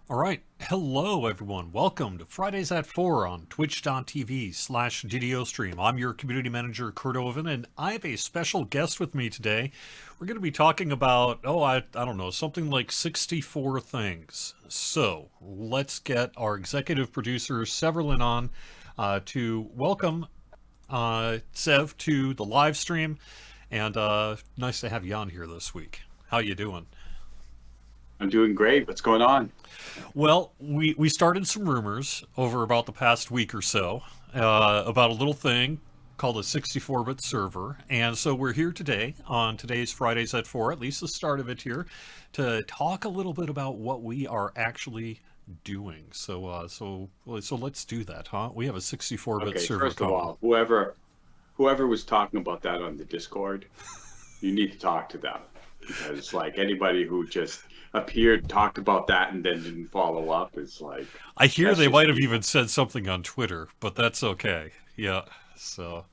All right. Hello, everyone. Welcome to Fridays at 4 on twitch.tv/GDO stream. I'm your community manager, Kurt Oven, and I have a special guest with me today. We're going to be talking about, I don't know, something like 64 things. So let's get our executive producer, Severlin, on to welcome Sev to the live stream. And nice to have you on here this week. How you doing? I'm doing great. What's going on? Well, we started some rumors over about the past week or so about a little thing called a 64-bit server, and so we're here today on today's Fridays at 4, at least the start of it here, to talk a little bit about what we are actually doing. So let's do that, huh? We have a 64-bit Okay, server first of coming. all, whoever was talking about that on the Discord, you need to talk to them because like anybody who just appeared, talked about that and then didn't follow up is like I hear that's they just might have even evil. said something on Twitter, but that's okay. Yeah. So,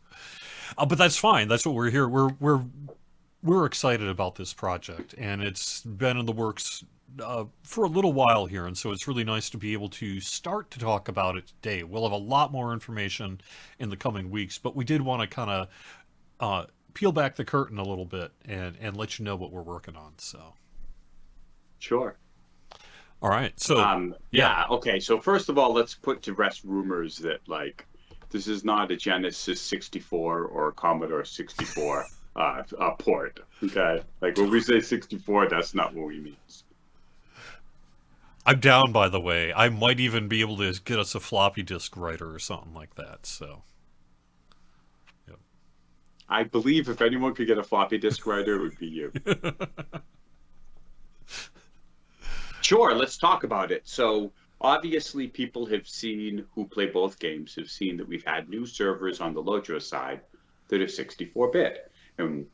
but that's fine. That's what we're here. We're excited about this project, and it's been in the works for a little while here, and so it's really nice to be able to start to talk about it today. We'll have a lot more information in the coming weeks, but we did want to kind of peel back the curtain a little bit and let you know what we're working on. So, Sure. all right. So, yeah, Yeah, okay. So first of all, let's put to rest rumors that like this is not a Genesis 64 or a Commodore 64 port. Okay. Like when we say 64, that's not what we mean. I'm down. By the way, I might even be able to get us a floppy disk writer or something like that. So, I believe if anyone could get a floppy disk writer, it would be you. yep. Sure, let's talk about it. So, obviously, people have seen who play both games have seen that we've had new servers on the Lotro side that are 64-bit. And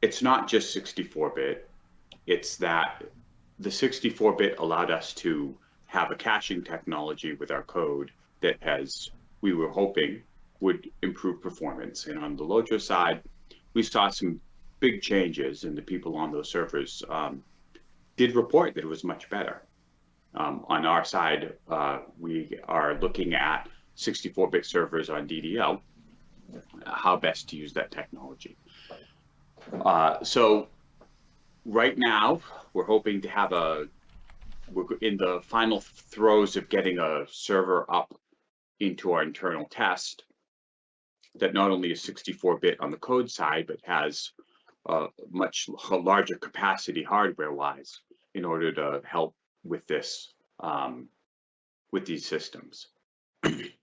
it's not just 64-bit, it's that the 64-bit allowed us to have a caching technology with our code that has, we were hoping, would improve performance. And on the Lotro side, we saw some big changes, and the people on those servers did report that it was much better. On our side, we are looking at 64-bit servers on DDL, how best to use that technology. So right now, we're hoping to have we're in the final throes of getting a server up into our internal test that not only is 64-bit on the code side, but has a much larger capacity hardware-wise in order to help with this with these systems.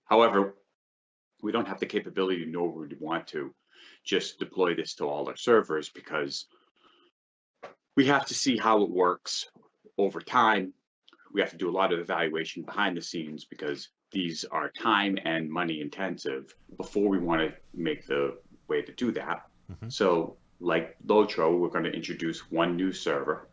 However, we don't have the capability nor would we want to just deploy this to all our servers because we have to see how it works over time. We have to do a lot of evaluation behind the scenes because these are time and money intensive before we want to make the way to do that. Hmm. So, like Lotro, we're going to introduce one new server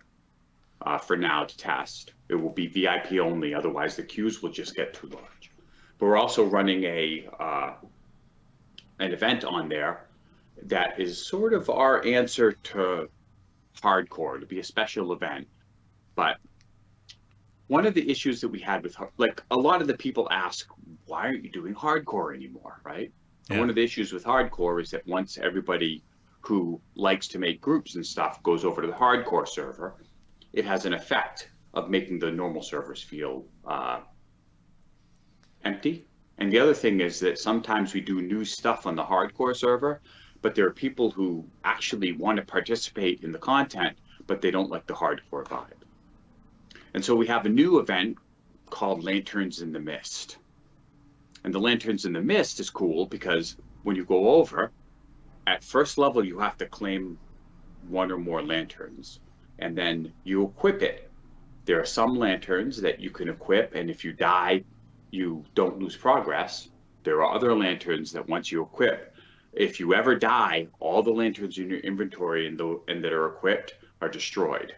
for now to test. It will be VIP only, otherwise the queues will just get too large. But we're also running a an event on there that is sort of our answer to hardcore. It'll be a special event, but one of the issues that we had with like a lot of the people ask, why aren't you doing hardcore anymore, right? And Yeah. one of the issues with hardcore is that once everybody who likes to make groups and stuff goes over to the hardcore server, it has an effect of making the normal servers feel empty. And the other thing is that sometimes we do new stuff on the hardcore server, but there are people who actually want to participate in the content, but they don't like the hardcore vibe. And so we have a new event called Lanterns in the Mist. And the Lanterns in the Mist is cool because when you go over, at first level, you have to claim one or more lanterns, and then you equip it. There are some lanterns that you can equip, and if you die, you don't lose progress. There are other lanterns that once you equip, if you ever die, all the lanterns in your inventory and that are equipped are destroyed.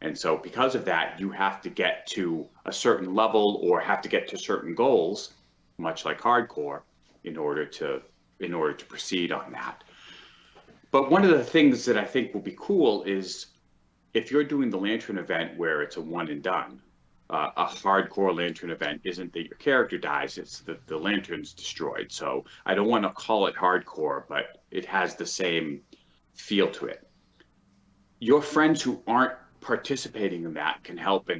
And so because of that, you have to get to a certain level or have to get to certain goals, much like hardcore, in order to proceed on that. But one of the things that I think will be cool is if you're doing the lantern event where it's a one and done, a hardcore lantern event isn't that your character dies, it's that the lantern's destroyed. So I don't want to call it hardcore, but it has the same feel to it. Your friends who aren't participating in that can help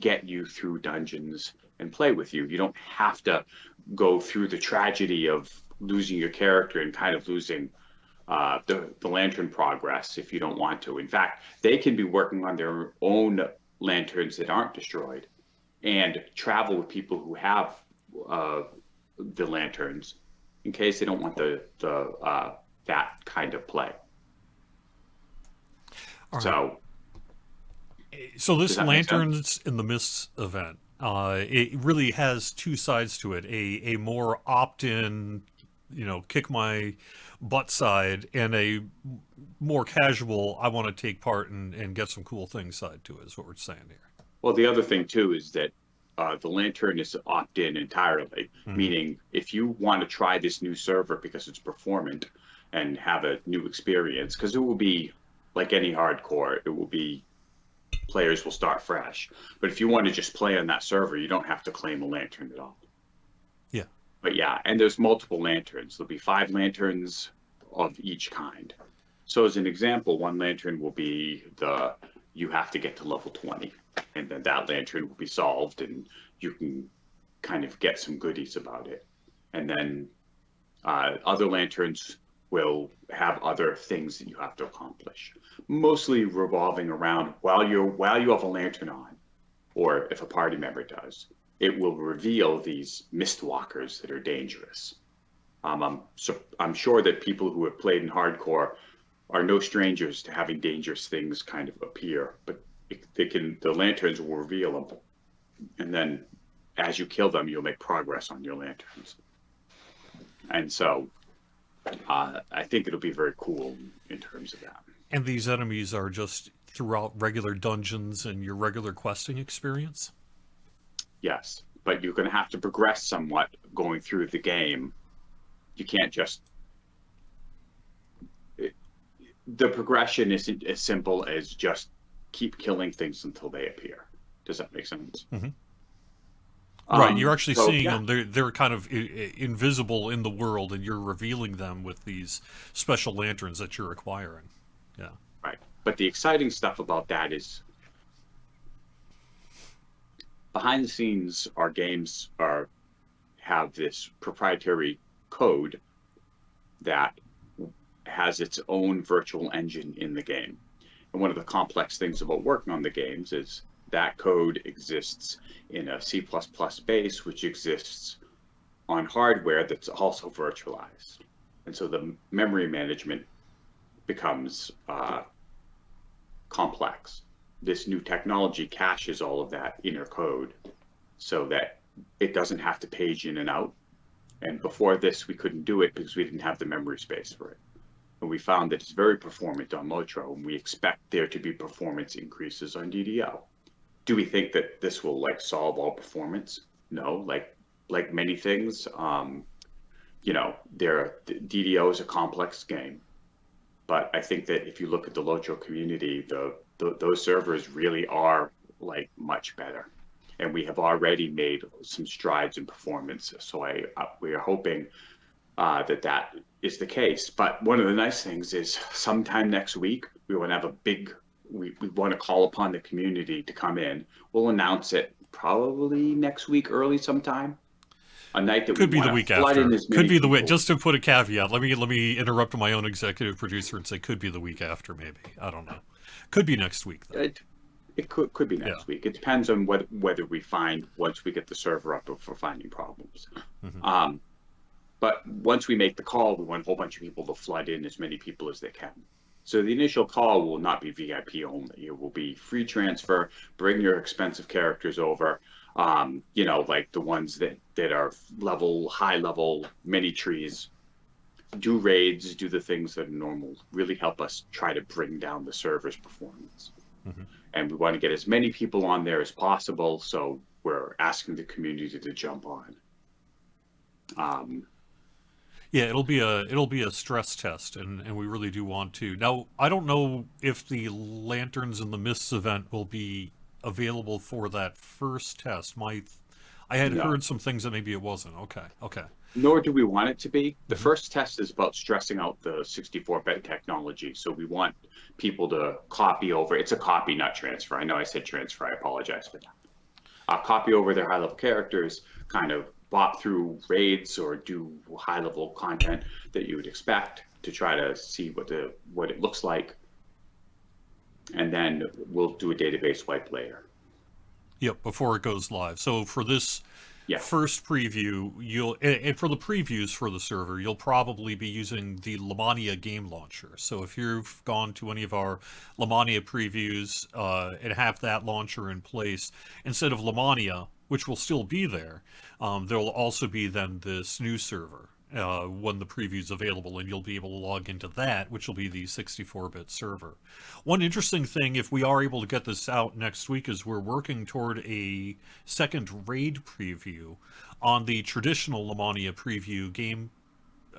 get you through dungeons and play with you. You don't have to go through the tragedy of losing your character and kind of losing the lantern progress if you don't want to. In fact, they can be working on their own lanterns that aren't destroyed and travel with people who have uh, the lanterns in case they don't want the that kind of play. All right. So So does this that make sense? Lanterns in the Mist event, it really has two sides to it: a more opt-in, kick my butt side, and a more casual, I want to take part and get some cool things side to it. Is what we're saying here. Well, the other thing too is that the lantern is opt-in entirely, Hmm. meaning if you want to try this new server because it's performant and have a new experience, because it will be like any hardcore, it will be players will start fresh. But if you want to just play on that server, you don't have to claim a lantern at all. Yeah. But yeah, and there's multiple lanterns. There'll be 5 lanterns of each kind. So as an example, one lantern will be the you have to get to level 20, and then that lantern will be solved, and you can kind of get some goodies about it. And then other lanterns will have other things that you have to accomplish, mostly revolving around while you have a lantern on, or if a party member does, it will reveal these mistwalkers that are dangerous. I'm sure that people who have played in hardcore are no strangers to having dangerous things kind of appear, but the lanterns will reveal them, and then as you kill them, you'll make progress on your lanterns. And so I think it'll be very cool in terms of that. And these enemies are just throughout regular dungeons and your regular questing experience. Yes, but you're going to have to progress somewhat going through the game. You can't just the progression isn't as simple as just keep killing things until they appear. Does that make sense? Hmm. Right, you're actually So seeing yeah, them. They're kind of invisible in the world, and you're revealing them with these special lanterns that you're acquiring. Yeah. right. But the exciting stuff about that is behind the scenes, our games are have this proprietary code that has its own virtual engine in the game. And one of the complex things about working on the games is that code exists in a C++ base, which exists on hardware that's also virtualized. And so the memory management becomes complex. This new technology caches all of that inner code so that it doesn't have to page in and out. And before this, we couldn't do it because we didn't have the memory space for it. And we found that it's very performant on Lotro, and we expect there to be performance increases on DDO. Do we think that this will like solve all performance? No, like many things, DDO is a complex game, but I think that if you look at the Lotro community, those servers really are like much better, and we have already made some strides in performance. So we are hoping that is the case. But one of the nice things is sometime next week, we want to have we want to call upon the community to come in. We'll announce it probably next week, early sometime, a night that we Could be the want to week flood in after. as Could many be the week. people. Just to put a caveat, let me interrupt my own executive producer and say could be the week after. Maybe I don't know. Could be next week though. It could be Yeah. next week. It depends on whether we find once we get the server up for finding problems. Hmm. Um, But once we make the call, we want a whole bunch of people to flood in as many people as they can. So the initial call will not be VIP only. It will be free transfer. Bring your expensive characters over. Like the ones that are high level, many trees. Do raids, do the things that are normal. Really help us try to bring down the server's performance. Hmm. And we want to get as many people on there as possible. So we're asking the community to jump on. Um, Yeah, it'll be a stress test, and we really do want to. Now, I don't know if the Lanterns in the Mists event will be available for that first test. I had No. heard some things that maybe it wasn't. Okay, okay. Nor do we want it to be. The Hmm. first test is about stressing out the 64-bit technology. So we want people to copy over. It's a copy, not transfer. I know I said transfer. I apologize for that. Copy over their high-level characters, kind of bop through raids or do high-level content that you would expect to try to see what it looks like, and then we'll do a database wipe later. Yep, before it goes live. So for this Yes. first preview, and for the previews for the server, you'll probably be using the Lamania game launcher. So if you've gone to any of our Lamania previews and have that launcher in place, instead of Lamania, which will still be there, there'll also be then this new server when the preview's available, and you'll be able to log into that, which will be the 64-bit server. One interesting thing, if we are able to get this out next week, is we're working toward a second raid preview on the traditional Lamania preview game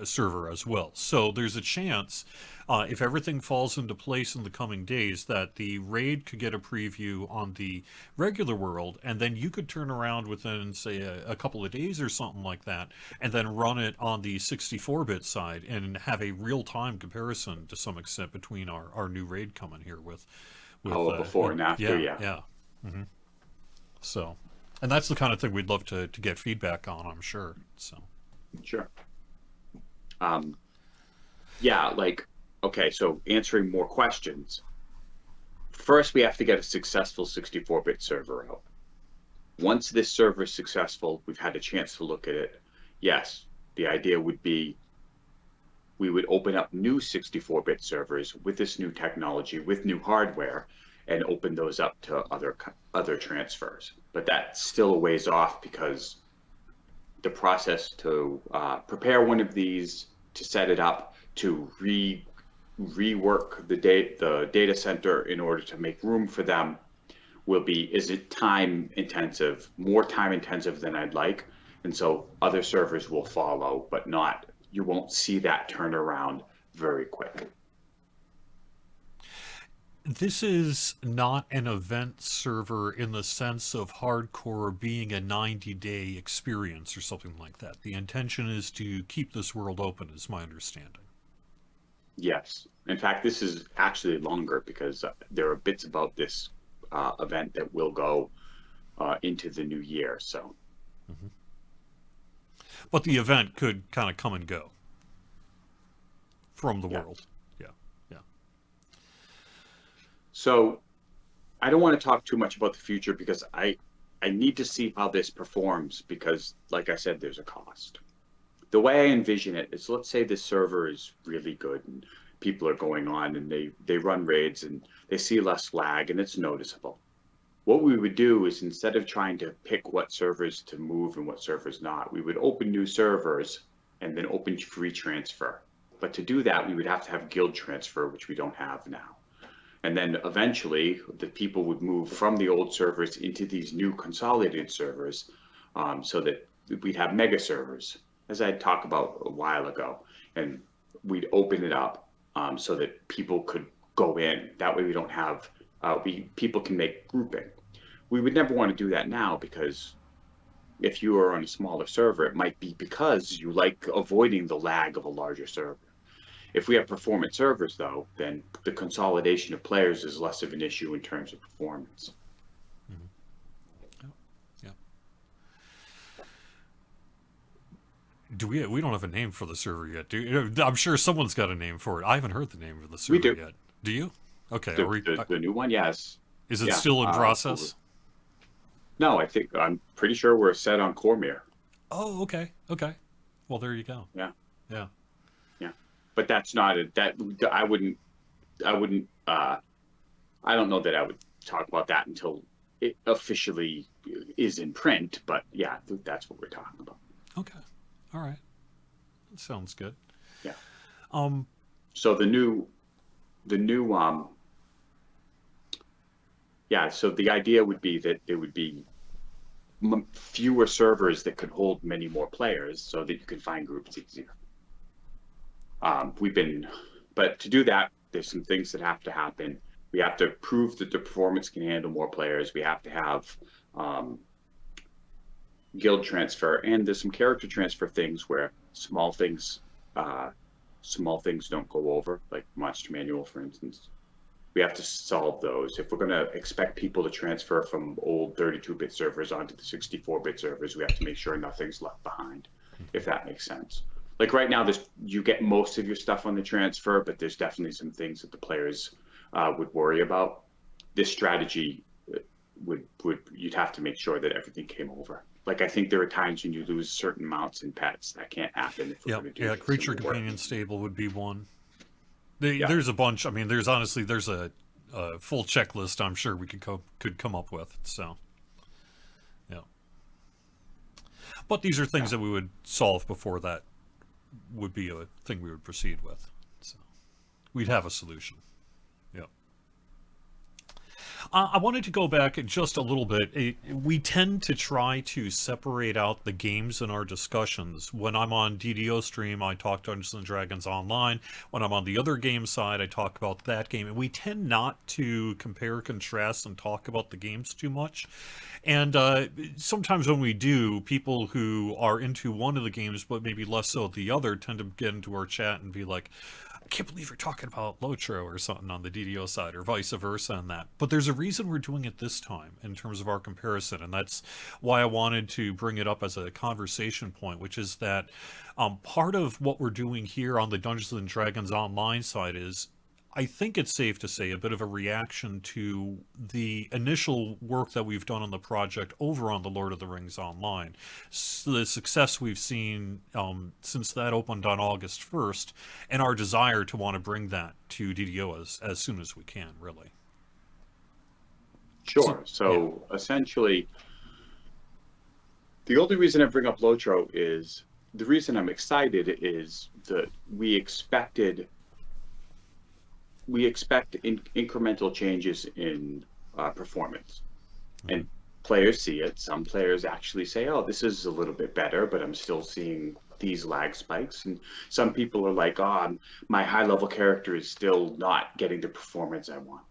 server as well. So there's a chance, if everything falls into place in the coming days, that the raid could get a preview on the regular world, and then you could turn around within, say, a couple of days or something like that, and then run it on the 64-bit side and have a real-time comparison to some extent between our new raid coming here with Oh, before and after, yeah, yeah. yeah. Hmm. So, and that's the kind of thing we'd love to get feedback on, I'm sure. So, Sure. Um, yeah, like, okay, so answering more questions. First, we have to get a successful 64-bit server out. Once this server is successful, we've had a chance to look at it. Yes, the idea would be we would open up new 64-bit servers with this new technology, with new hardware, and open those up to other transfers. But that's still a ways off because the process to prepare one of these, to set it up, to rework the data center in order to make room for them is it time intensive, more time intensive than I'd like. And so other servers will follow, but not, you won't see that turnaround very quick. this is not an event server in the sense of hardcore being a 90-day experience or something like that. The intention is to keep this world open, is my understanding. Yes. In fact, this is actually longer because there are bits about this event that will go into the new year. So, Hmm. But the event could kind of come and go from the yeah. world. Yeah, yeah. So I don't want to talk too much about the future because I need to see how this performs because, like I said, there's a cost. The way I envision it is, let's say this server is really good and people are going on and they run raids and they see less lag and it's noticeable. What we would do is, instead of trying to pick what servers to move and what servers not, we would open new servers and then open free transfer. But to do that, we would have to have guild transfer, which we don't have now. And then eventually the people would move from the old servers into these new consolidated servers, so that we'd have mega servers, as I talked about a while ago. And we'd open it up, so that people could go in. That way we don't have, people can make grouping. We would never want to do that now because if you are on a smaller server, it might be because you like avoiding the lag of a larger server. If we have performance servers, though, then the consolidation of players is less of an issue in terms of performance. Hmm. Yeah, yeah. We don't have a name for the server yet, do you? I'm sure someone's got a name for it. I haven't heard the name of the We server do. yet. Do you? Okay. The, the, the new one, yes. Is it Yeah. still in process? No, I'm pretty sure we're set on Cormier. Oh, okay. Okay. Well, there you go. Yeah. Yeah. Yeah. But that's not a, that I wouldn't, I don't know that I would talk about that until it officially is in print, but yeah, that's what we're talking about. Okay. All right. That sounds good. Yeah. Um, So the new, yeah, so the idea would be that there would be fewer servers that could hold many more players so that you can find groups easier. But to do that, there's some things that have to happen. We have to prove that the performance can handle more players. We have to have um, guild transfer, and there's some character transfer things where uh, small things don't go over, like Monster Manual, for instance. We have to solve those. If we're going to expect people to transfer from old 32-bit servers onto the 64-bit servers, we have to make sure nothing's left behind, if that makes sense. Like right now, you get most of your stuff on the transfer, but there's definitely some things that the players would worry about. This strategy would you'd have to make sure that everything came over. Like I think there are times when you lose certain mounts and pets. That can't happen if we're Yeah, going to do yeah. this in Creature the work. companion stable would be one. Yeah, There's a bunch. I mean, there's a full checklist. I'm sure we could come up with. So, yeah. But these are things yeah. that we would solve before that would be a thing we would proceed with. So, we'd have a solution. Yeah. I wanted to go back just a little bit. We tend to try to separate out the games in our discussions. When I'm on DDO stream, I talk Dungeons and Dragons Online. When I'm on the other game side, I talk about that game. And we tend not to compare, contrast, and talk about the games too much. And sometimes when we do, people who are into one of the games, but maybe less so the other, tend to get into our chat and be like, I can't believe you're talking about Lotro or something on the DDO side, or vice versa on that. But there's a reason we're doing it this time in terms of our comparison, and that's why I wanted to bring it up as a conversation point, which is that part of what we're doing here on the Dungeons and Dragons Online side is, I think it's safe to say, a bit of a reaction to the initial work that we've done on the project over on the Lord of the Rings Online. The success we've seen since that opened on August 1st, and our desire to want to bring that to DDO as soon as we can, really. Sure. Yeah. So essentially, the only reason I bring up Lotro is the reason I'm excited is that we expect incremental changes in performance, Mm-hmm. and players see it. Some players actually say, "Oh, this is a little bit better," but I'm still seeing these lag spikes. And some people are like, "Oh, my high level character is still not getting the performance I want."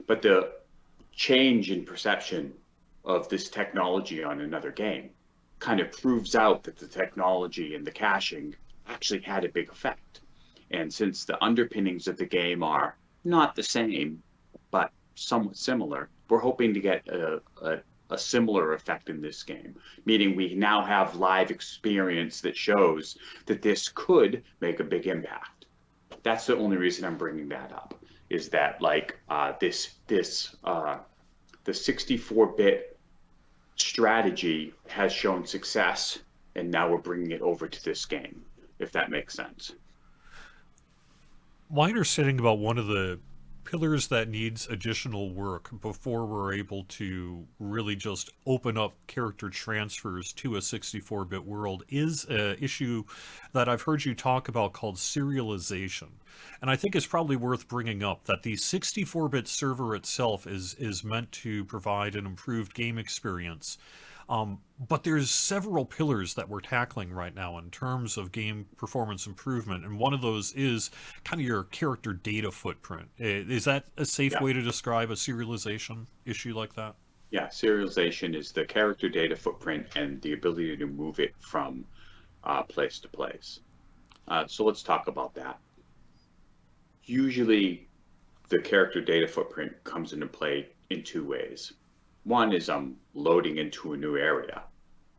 But the change in perception of this technology on another game kind of proves out that the technology and the caching actually had a big effect. And since the underpinnings of the game are not the same, but somewhat similar, we're hoping to get a similar effect in this game, meaning we now have live experience that shows that this could make a big impact. That's the only reason I'm bringing that up, is that like the 64-bit strategy has shown success, and now we're bringing it over to this game, if that makes sense. My understanding about one of the pillars that needs additional work before we're able to really just open up character transfers to a 64-bit world is an issue that I've heard you talk about called serialization. And I think it's probably worth bringing up that the 64-bit server itself is meant to provide an improved game experience, but there's several pillars that we're tackling right now in terms of game performance improvement, and one of those is kind of your character data footprint. Is that a safe Yeah. way to describe a serialization issue like that? Yeah, serialization is the character data footprint and the ability to move it from place to place. So let's talk about that. Usually, the character data footprint comes into play in two ways. One is I'm loading into a new area.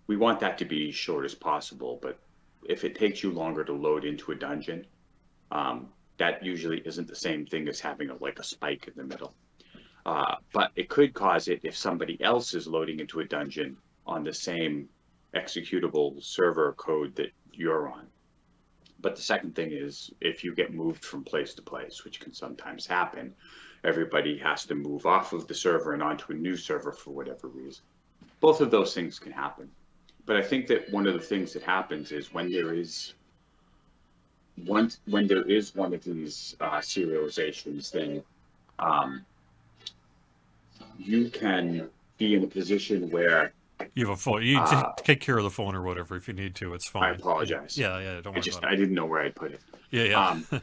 We want that to be short as possible, but if it takes you longer to load into a dungeon, that usually isn't the same thing as having like a spike in the middle. But it could cause it if somebody else is loading into a dungeon on the same executable server code that you're on. But the second thing is if you get moved from place to place, which can sometimes happen, everybody has to move off of the server and onto a new server for whatever reason. Both of those things can happen. But I think that one of the things that happens is when there is one of these serializations, then um, you can be in a position where You have a phone. You uh, take care of the phone or whatever if you need to. It's I fine. Yeah, apologize. yeah, yeah. Don't worry about it. I didn't know where I'd put it. Yeah, Um, yeah.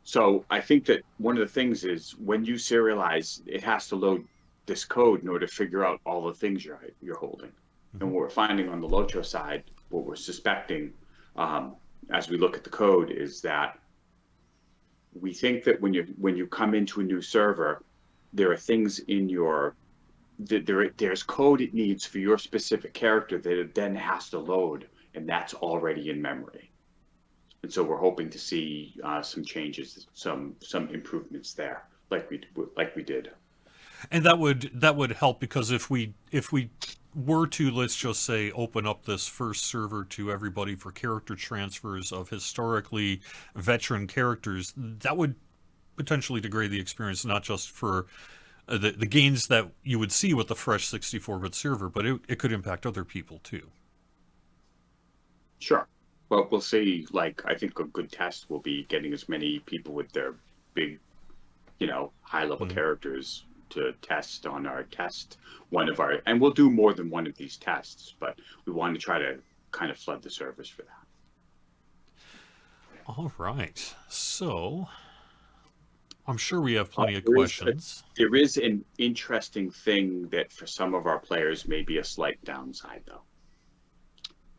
So I think that one of the things is when you serialize, it has to load this code in order to figure out all the things you're holding. And Hmm. what we're finding on the Locho side, what we're suspecting um, as we look at the code is that we think that when you come into a new server, there are things in your there's code it needs for your specific character that it then has to load, and that's already in memory. And so we're hoping to see some changes, some improvements there, like we did. And that would help because if we were to, let's just say, open up this first server to everybody for character transfers of historically veteran characters, that would potentially degrade the experience, not just for the gains that you would see with the fresh 64-bit server, but it could impact other people too. Sure. Well, we'll see. Like, I think a good test will be getting as many people with their big, high level Mm. characters to test on our test. And we'll do more than one of these tests, but we want to try to kind of flood the servers for that. All right. So I'm sure we have Uh, plenty of there is a, questions. there is an interesting thing that for some of our players may be a slight downside, though.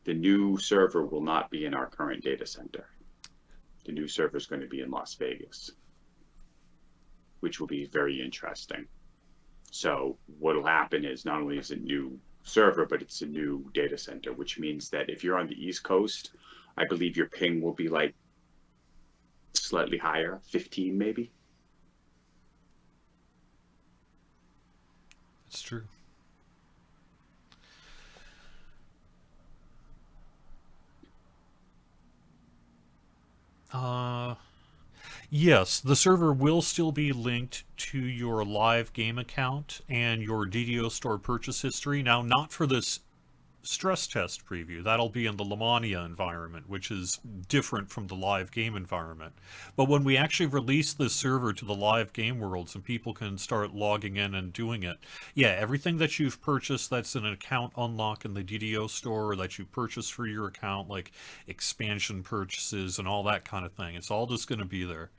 The new server will not be in our current data center. The new server is going to be in Las Vegas, which will be very interesting. So what will happen is not only is it a new server, but it's a new data center, which means that if you're on the East Coast, I believe your ping will be like slightly higher, 15 maybe. It's true. Uh, yes, the server will still be linked to your live game account and your DDO store purchase history. Now, not for this stress test preview. That'll be in the Lamania environment, which is different from the live game environment. But when we actually release this server to the live game worlds and people can start logging in and doing it, yeah, everything that you've purchased that's an account unlock in the DDO store or that you purchased for your account, like expansion purchases and all that kind of thing, it's all just going to be there.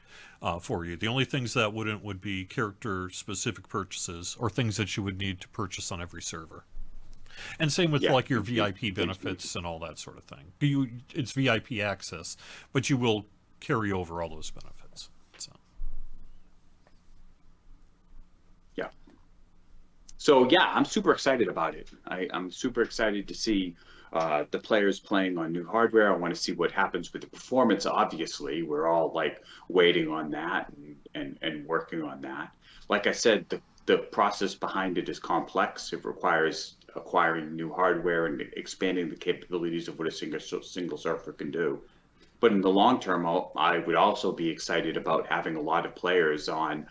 For you. The only things that wouldn't would be character specific purchases or things that you would need to purchase on every server. And same with Yeah, like your things, VIP things we benefits and all that sort of thing. It's VIP access, but you will carry over all those benefits. So yeah. So yeah, I'm super excited about it. I'm super excited to see the players playing on new hardware. I want to see what happens with the performance. Obviously, we're all like waiting on that and working on that. Like I said, the process behind it is complex. It requires acquiring new hardware and expanding the capabilities of what a single server can do. But in the long term, I would also be excited about having a lot of players on,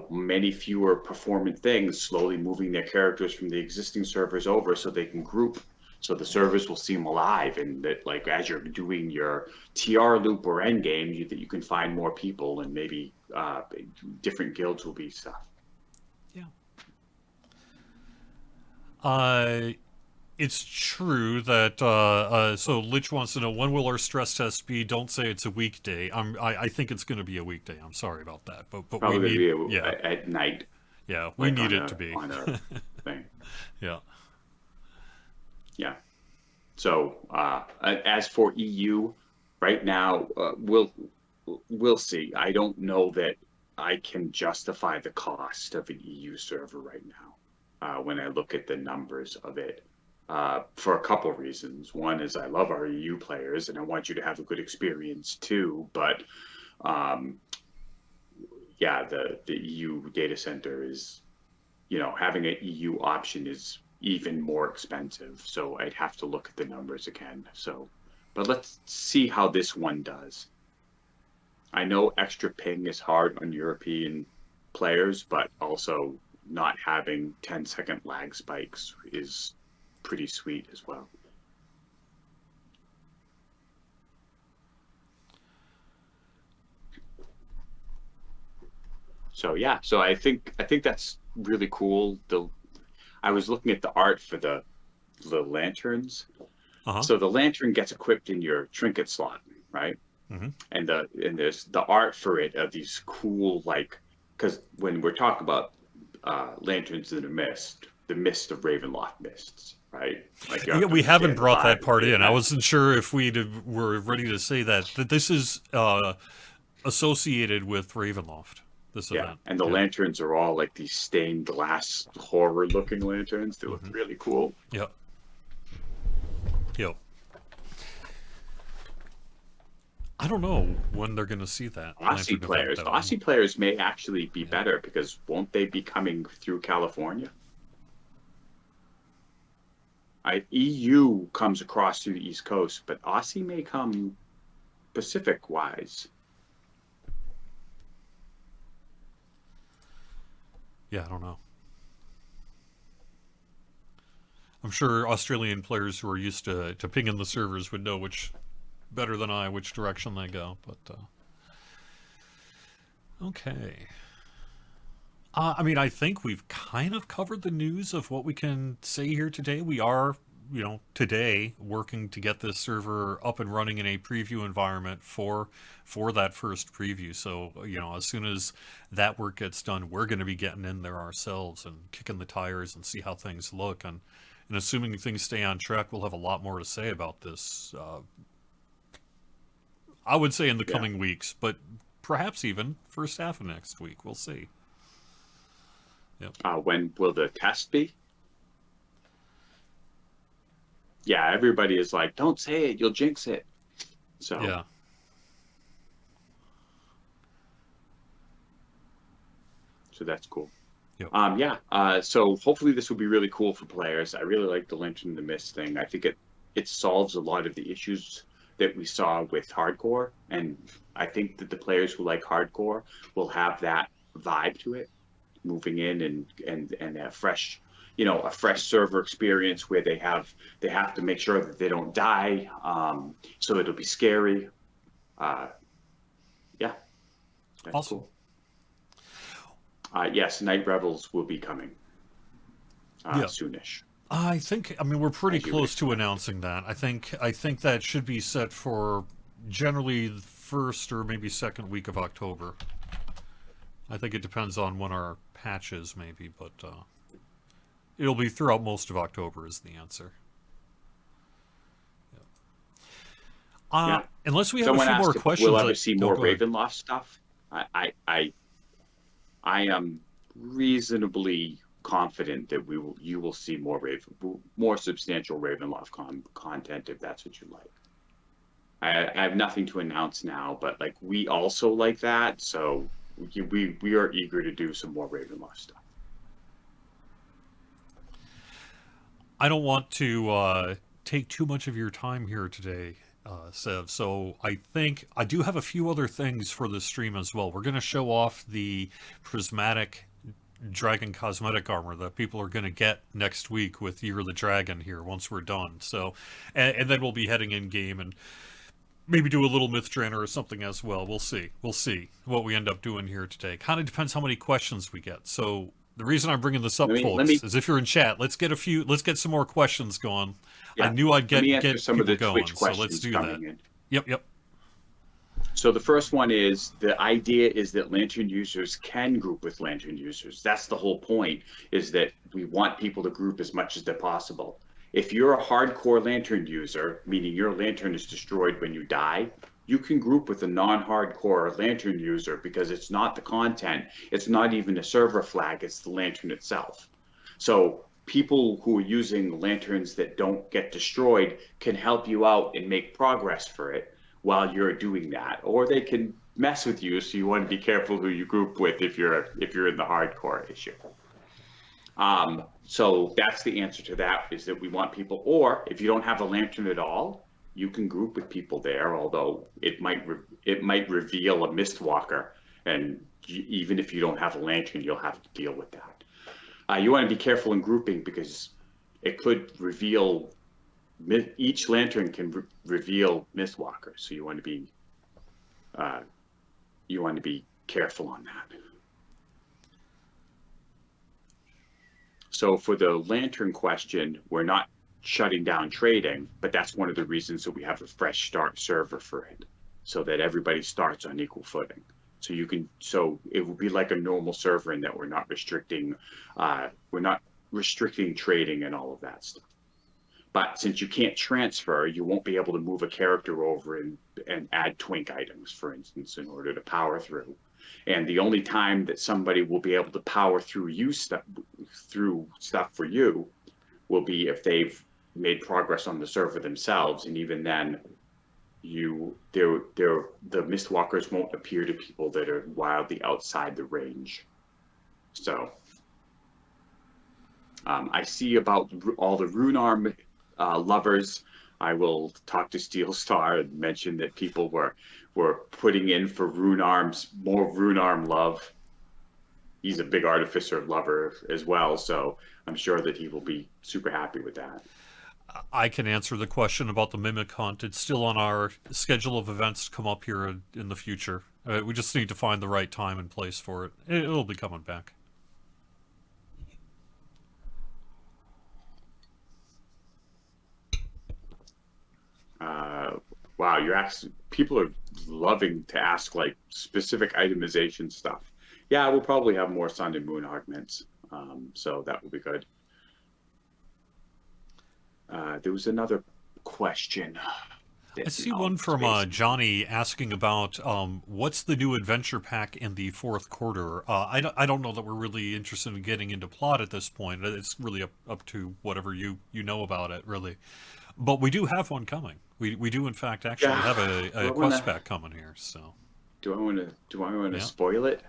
many fewer performant things, slowly moving their characters from the existing servers over so they can group. So the servers will seem alive, and that like as you're doing your TR loop or end game, that you can find more people and maybe different guilds will be stuff. yeah, uh, it's true that so Lich wants to know when will our stress test be? Don't say it's a weekday. I think it's going to be a weekday. I'm sorry about that, but we Probably going to need be yeah at night, yeah we like need on it a to be. on a thing. Yeah. Yeah. So as for EU, right now we'll see. I don't know that I can justify the cost of an EU server right now when I look at the numbers of it. For a couple of reasons. One is I love our EU players and I want you to have a good experience too. But um, yeah, the EU data center is, having an EU option is even more expensive. So I'd have to look at the numbers again. So, but let's see how this one does. I know extra ping is hard on European players, but also not having 10-second lag spikes is pretty sweet as well. So yeah, so I think that's really cool. I was looking at the art for the lanterns. Uh huh. So the lantern gets equipped in your trinket slot, right? Hmm. And there's the art for it of these cool, like, because when we're talking about lanterns in the mist of Ravenloft mists, right? Like you Yeah, have to we haven't understand the brought vibe that of part it. in. And I that, wasn't sure if were ready to say that this is associated with Ravenloft. This yeah, event. and the Yeah. lanterns are all like these stained glass horror looking lanterns. They look Hmm. really cool. Yep. Yep. I don't know when they're going to see that Lantern event, though. Aussie players may actually be Yeah. better because won't they be coming through California? EU comes across through the East Coast, but Aussie may come Pacific wise. Yeah, I don't know. I'm sure Australian players who are used to pinging the servers would know which better than I which direction they go. But okay. I mean, I think we've kind of covered the news of what we can say here today. We are, today working to get this server up and running in a preview environment for that first preview. So, as soon as that work gets done, we're going to be getting in there ourselves and kicking the tires and see how things look. And assuming things stay on track, we'll have a lot more to say about this. I would say in the Yeah. coming weeks, but perhaps even first half of next week. We'll see. Yep. When will the test be? Yeah, everybody is like, don't say it, you'll jinx it. So, Yeah. so that's cool. Yep. Yeah. So hopefully this will be really cool for players. I really like the Lantern in the Mist thing. I think it solves a lot of the issues that we saw with hardcore, and I think that the players who like hardcore will have that vibe to it, moving in and a fresh, a fresh server experience where they have to make sure that they don't die. So it'll be scary. Uh, yeah, that's Awesome. cool. Yes, Night Revels will be coming Yeah. soonish, I mean, we're pretty as you would close to expect. announcing that. I think that should be set for generally the first or maybe second week of October. I think it depends on when our patch is, maybe, but it'll be throughout most of October is the answer. Yeah. Unless we have a Someone few more asked if we'll questions, ever see oh, more go ahead. Ravenloft stuff. I am reasonably confident that you will see more substantial Ravenloft content if that's what you like. I have nothing to announce now, but like we also like that, so we are eager to do some more Ravenloft stuff. I don't want to take too much of your time here today, Sev. So I think I do have a few other things for this stream as well. We're going to show off the prismatic dragon cosmetic armor that people are going to get next week with Year of the Dragon here once we're done. So, and then we'll be heading in game and maybe do a little myth trainer or something as well. We'll see. We'll see what we end up doing here today. Kind of depends how many questions we get. So the reason I'm bringing this up, Let folks, me is if you're in chat, let's get a few. Let's get some more questions going. I yeah, knew I'd let me get answer get some of people the Twitch going, so let's questions do that. coming in. Yep. Yep. So the first one is the idea is that Lantern users can group with Lantern users. That's the whole point, is that we want people to group as much as they're possible. If you're a hardcore Lantern user, meaning your Lantern is destroyed when you die, you can group with a non-hardcore Lantern user because it's not the content, it's not even a server flag, it's the Lantern itself. So people who are using lanterns that don't get destroyed can help you out and make progress for it while you're doing that, or they can mess with you. So you want to be careful who you group with if you're in the hardcore issue. So that's the answer to that, is that we want people, or if you don't have a lantern at all, you can group with people there, although it might reveal a mistwalker, and even if you don't have a lantern, you'll have to deal with that. You want to be careful in grouping because it could reveal, each lantern can reveal mistwalkers, so uh, you want to be careful on that. So for the lantern question, we're not shutting down trading, but that's one of the reasons that we have a fresh start server for it. so that everybody starts on equal footing. So it would be like a normal server in that we're not restricting trading and all of that stuff. But since you can't transfer, you won't be able to move a character over and add twink items, for instance, in order to power through. And the only time that somebody will be able to power through stuff for you will be if they've made progress on the server themselves, and even then, the Mistwalkers won't appear to people that are wildly outside the range. So I see about all the Runearm lovers. I will talk to Steel Star and mention that people were putting in for more Runearm love. He's a big Artificer lover as well, so I'm sure that he will be super happy with that. I can answer the question about the Mimic Hunt. It's still on our schedule of events to come up here in the future. We just need to find the right time and place for it. It'll be coming back. Uh, wow, people are loving to ask like specific itemization stuff. Yeah, we'll probably have more Sun and Moon augments, so that will be good. There was another question. I see one from Johnny asking about what's the new adventure pack in the fourth quarter. I don't know that we're really interested in getting into plot at this point. It's really up to whatever you know about it, really. But we do have one coming. We do in fact actually have a quest pack coming here. So do I want to yeah, spoil it?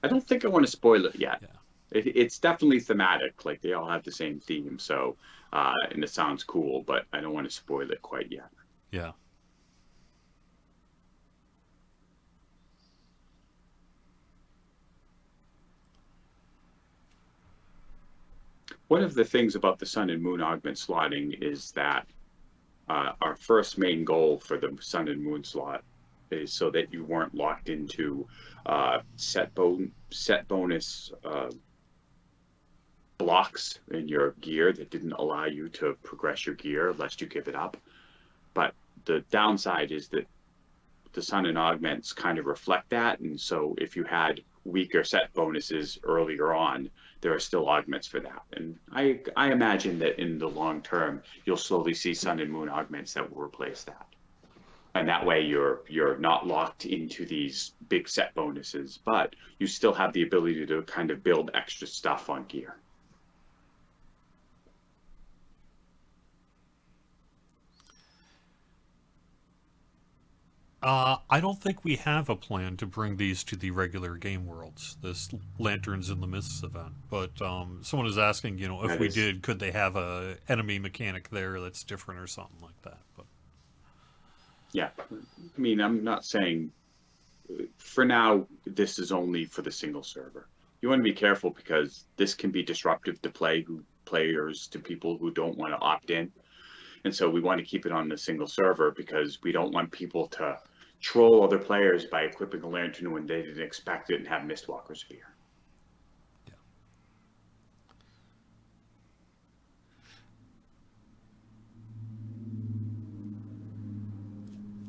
I don't think I want to spoil it yet. yeah. It's definitely thematic. Like they all have the same theme, so and it sounds cool, but I don't want to spoil it quite yet. Yeah. One of the things about the Sun and Moon augment slotting is that our first main goal for the Sun and Moon slot is so that you weren't locked into set bonus blocks in your gear that didn't allow you to progress your gear lest you give it up. But the downside is that the Sun and augments kind of reflect that. And so if you had weaker set bonuses earlier on, there are still augments for that. And I imagine that in the long term, you'll slowly see Sun and Moon augments that will replace that. And that way you're not locked into these big set bonuses, but you still have the ability to kind of build extra stuff on gear. I don't think we have a plan to bring these to the regular game worlds, this Lanterns in the Mists event. But someone is asking, if That we is, did, could they have a enemy mechanic there that's different or something like that? But yeah. I mean, I'm not saying for now, this is only for the single server. You want to be careful because this can be disruptive to players, to people who don't want to opt in. And so we want to keep it on the single server because we don't want people to troll other players by equipping a lantern when they didn't expect it and have Mistwalkers appear. yeah.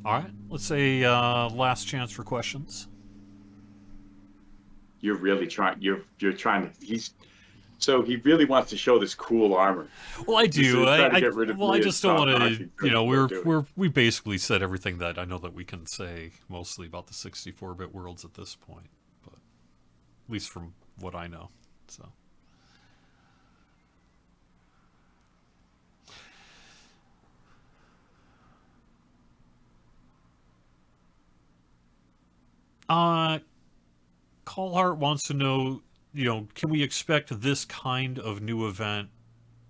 All right, let's say last chance for questions. You're really trying. You're trying to. He really wants to show this cool armor. Well, I This do. is trying to get rid of Well, I me and just don't stop want talking to. about doing it. We basically said everything that I know that we can say mostly about the 64-bit worlds at this point, but at least from what I know. So. Uh, Callhart wants to know, can we expect this kind of new event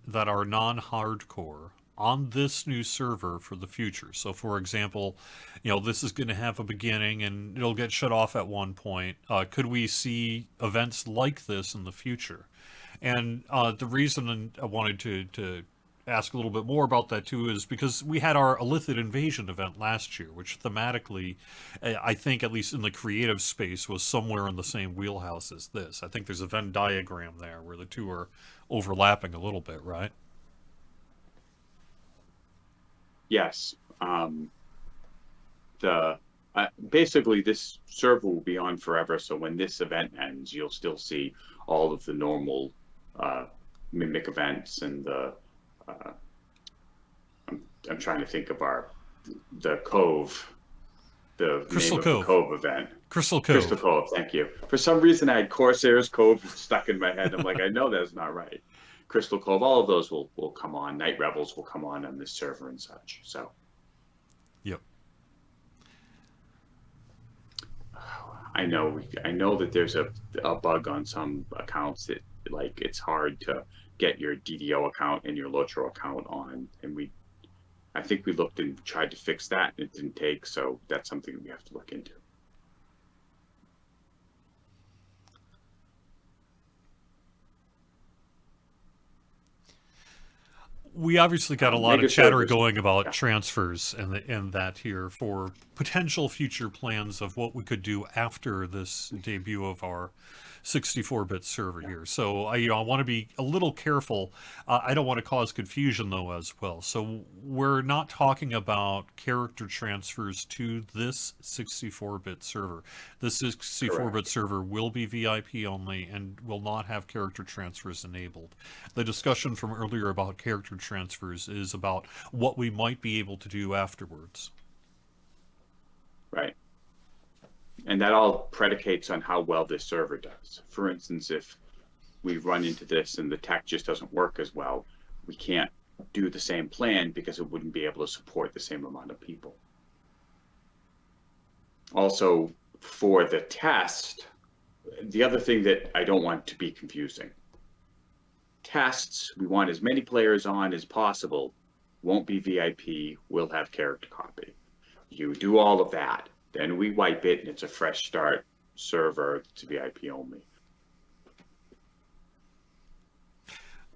that are non-hardcore on this new server for the future? So, for example, this is going to have a beginning and it'll get shut off at one point. Could we see events like this in the future? And the reason I wanted to ask a little bit more about that too is because we had our Illithid invasion event last year, which thematically, I think at least in the creative space, was somewhere in the same wheelhouse as this. I think there's a Venn diagram there where the two are overlapping a little bit, right? Yes. The Basically, this server will be on forever. So when this event ends, you'll still see all of the normal uh, Mimic events and the. Uh, I'm trying to think of the Cove, the name Crystal of the Cove. Cove event. Crystal Crystal Cove. Cove, thank you. For some reason, I had Corsair's Cove stuck in my head. I'm like, I know that's not right. Crystal Cove, all of those will come on. Night Rebels will come on this server and such. So Yep. I know that there's a bug on some accounts that like it's hard to get your DDO account and your Lotro account on, and I think we looked and tried to fix that, and it didn't take. So that's something we have to look into. We obviously got a lot of Mega chatter servers, going about yeah, transfers and that here for potential future plans of what we could do after this debut of our 64-bit server yeah, here. So I want to be a little careful. I don't want to cause confusion though as well. So we're not talking about character transfers to this 64-bit server. This 64-bit correct. server will be VIP only and will not have character transfers enabled. The discussion from earlier about character transfers is about what we might be able to do afterwards. Right. And that all predicates on how well this server does. For instance, if we run into this and the tech just doesn't work as well, we can't do the same plan because it wouldn't be able to support the same amount of people. Also, for the test, the other thing that I don't want to be confusing, tests, we want as many players on as possible, won't be VIP, will have character copy. You do all of that, then we wipe it and it's a fresh start server to VIP only.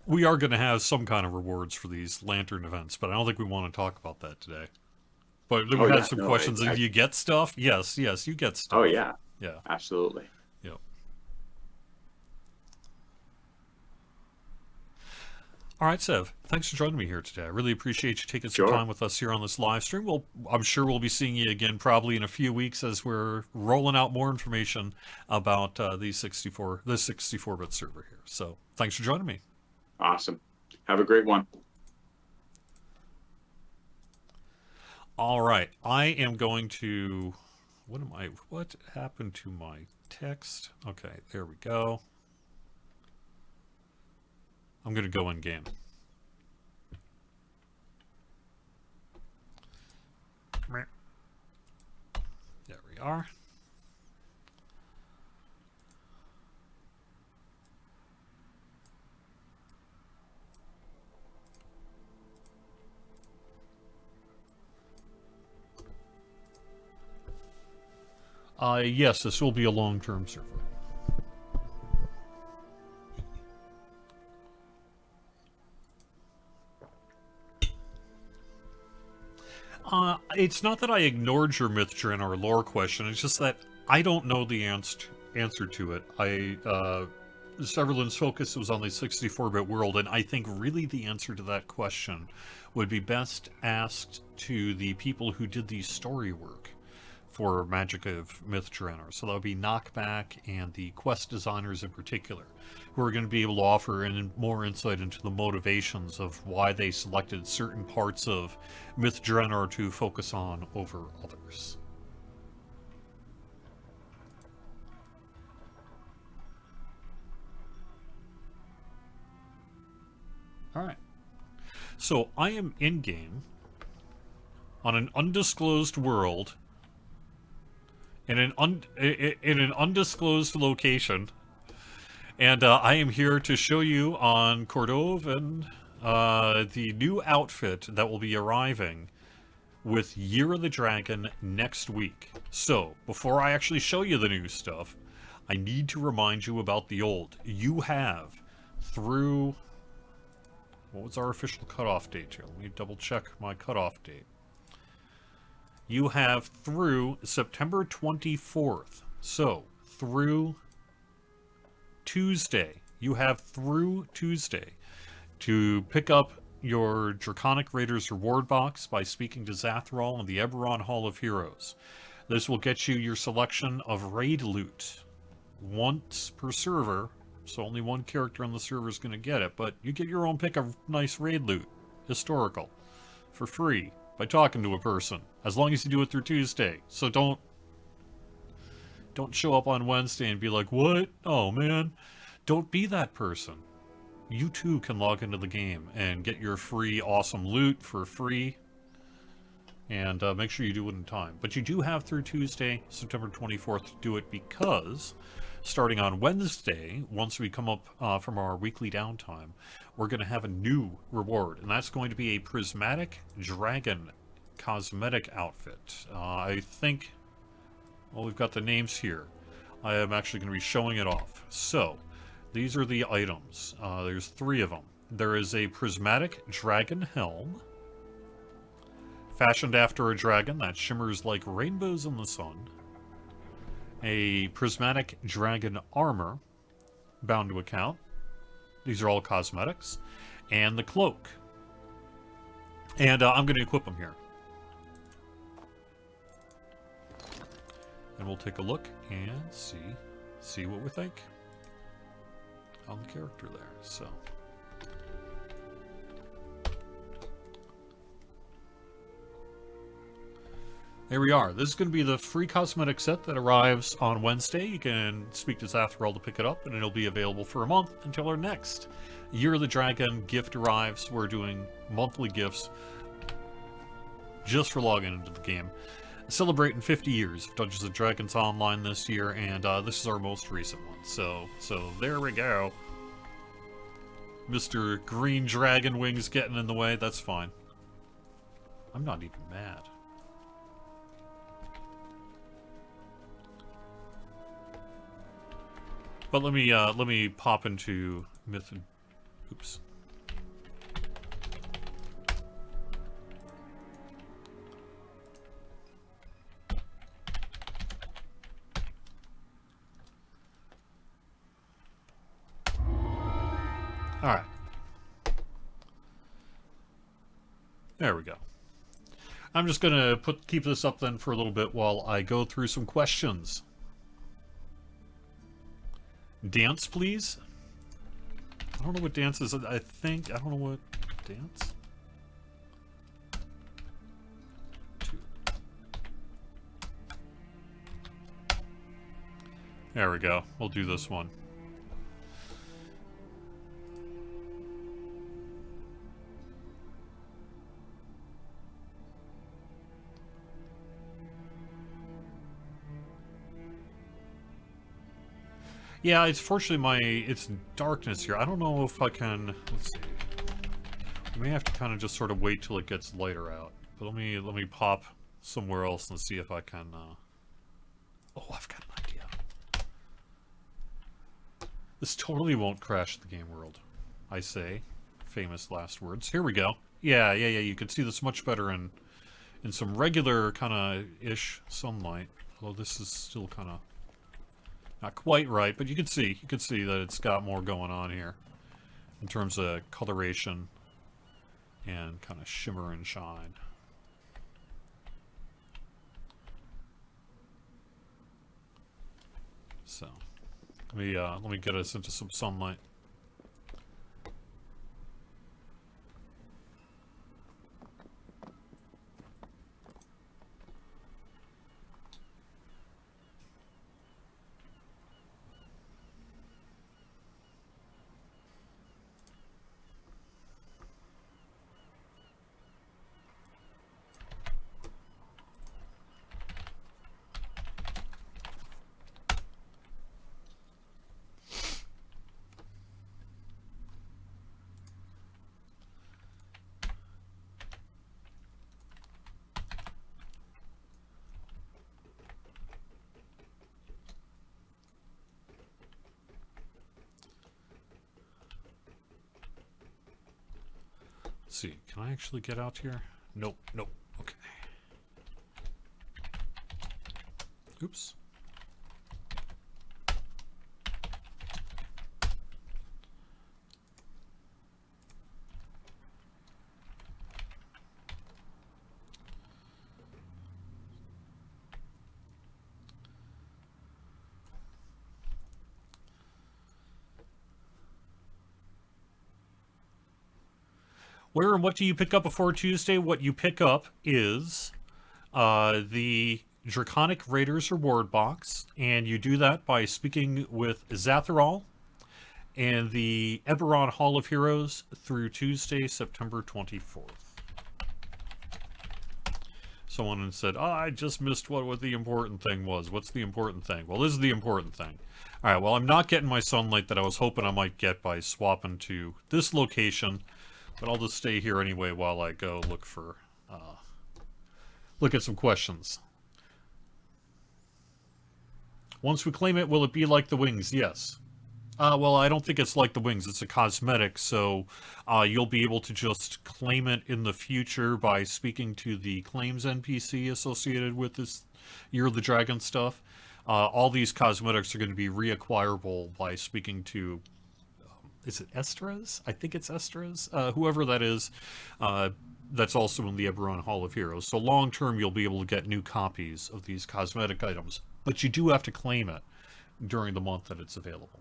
We are going to have some kind of rewards for these lantern events, but I don't think we want to talk about that today. But Oh we've had yeah, some no, questions. Do you get stuff? Yes, yes, you get oh stuff. yeah, Yeah, absolutely. yeah. All right, Sev. Thanks for joining me here today. I really appreciate you taking some Sure. time with us here on this live stream. I'm sure we'll be seeing you again probably in a few weeks as we're rolling out more information about the 64-bit server here. So thanks for joining me. Awesome. Have a great one. All right, I am going to. What happened to my text? Okay, there we go. I'm going to go in game. There we are. Yes, this will be a long-term server. It's not that I ignored your Mythgen or lore question. It's just that I don't know the answer to it. Severlin's focus was on the 64-bit world, and I think really the answer to that question would be best asked to the people who did the story work for Magic of Myth Draenor. So that would be Knockback and the quest designers in particular, who are going to be able to offer more insight into the motivations of why they selected certain parts of Myth Draenor to focus on over others. All right. So I am in game on an undisclosed world in an undisclosed location, and I am here to show you on Cordovan the new outfit that will be arriving with Year of the Dragon next week. So before I actually show you the new stuff, I need to remind you about the old. You have through. What was our official cutoff date here? Let me double check my cutoff date. You have through September 24th. So, through Tuesday. You have through Tuesday to pick up your Draconic Raiders reward box by speaking to Zathral in the Eberron Hall of Heroes. This will get you your selection of raid loot once per server, so only one character on the server is going to get it, but you get your own pick of nice raid loot, historical, for free by talking to a person, as long as you do it through Tuesday. So don't show up on Wednesday and be like, what? Oh man. Don't be that person. You too can log into the game and get your free awesome loot for free. And make sure you do it in time. But you do have through Tuesday, September 24th to do it, because starting on Wednesday, once we come up from our weekly downtime, we're going to have a new reward. And that's going to be a prismatic dragon cosmetic outfit. I think, well, we've got the names here. I am actually going to be showing it off. So, these are the items. There's 3 of them. There is a prismatic dragon helm, fashioned after a dragon that shimmers like rainbows in the sun. A prismatic dragon armor, bound to account. These are all cosmetics. And the cloak. And I'm going to equip them here. And we'll take a look and see what we think on the character there. So there we are. This is going to be the free cosmetic set that arrives on Wednesday. You can speak to Zathrel to pick it up, and it'll be available for a month until our next Year of the Dragon gift arrives. We're doing monthly gifts just for logging into the game. Celebrating 50 years of Dungeons & Dragons Online this year, and this is our most recent one. So there we go. Mr. Green Dragon Wings getting in the way, that's fine. I'm not even mad. But let me pop into Myth and... Oops. Alright. There we go. I'm just gonna keep this up then for a little bit while I go through some questions. Dance, please? I don't know what dance is. I don't know what dance? 2. There we go. We'll do this one. Yeah, it's fortunately it's darkness here. I don't know if I can. Let's see. I may have to kind of just sort of wait till it gets lighter out. But let me pop somewhere else and see if I can. Oh, I've got an idea. This totally won't crash the game world. I say, famous last words. Here we go. Yeah. You can see this much better in some regular kind of ish sunlight. Although this is still kind of. Not quite right, but you can see that it's got more going on here in terms of coloration and kind of shimmer and shine. So let me get us into some sunlight. Let's see, can I actually get out here? Nope. Okay. Oops. Where and what do you pick up before Tuesday? What you pick up is the Draconic Raiders reward box, and you do that by speaking with Zatharal and the Eberron Hall of Heroes through Tuesday, September 24th. Someone said, oh, I just missed what the important thing was. What's the important thing? Well, this is the important thing. All right, well, I'm not getting my sunlight that I was hoping I might get by swapping to this location, but I'll just stay here anyway while I go look at some questions. Once we claim it, will it be like the wings? Yes. Well, I don't think it's like the wings. It's a cosmetic, so you'll be able to just claim it in the future by speaking to the claims NPC associated with this Year of the Dragon stuff. All these cosmetics are going to be reacquirable by speaking to, is it Estras? I think it's Estras. Whoever that is, that's also in the Eberron Hall of Heroes. So long term, you'll be able to get new copies of these cosmetic items. But you do have to claim it during the month that it's available.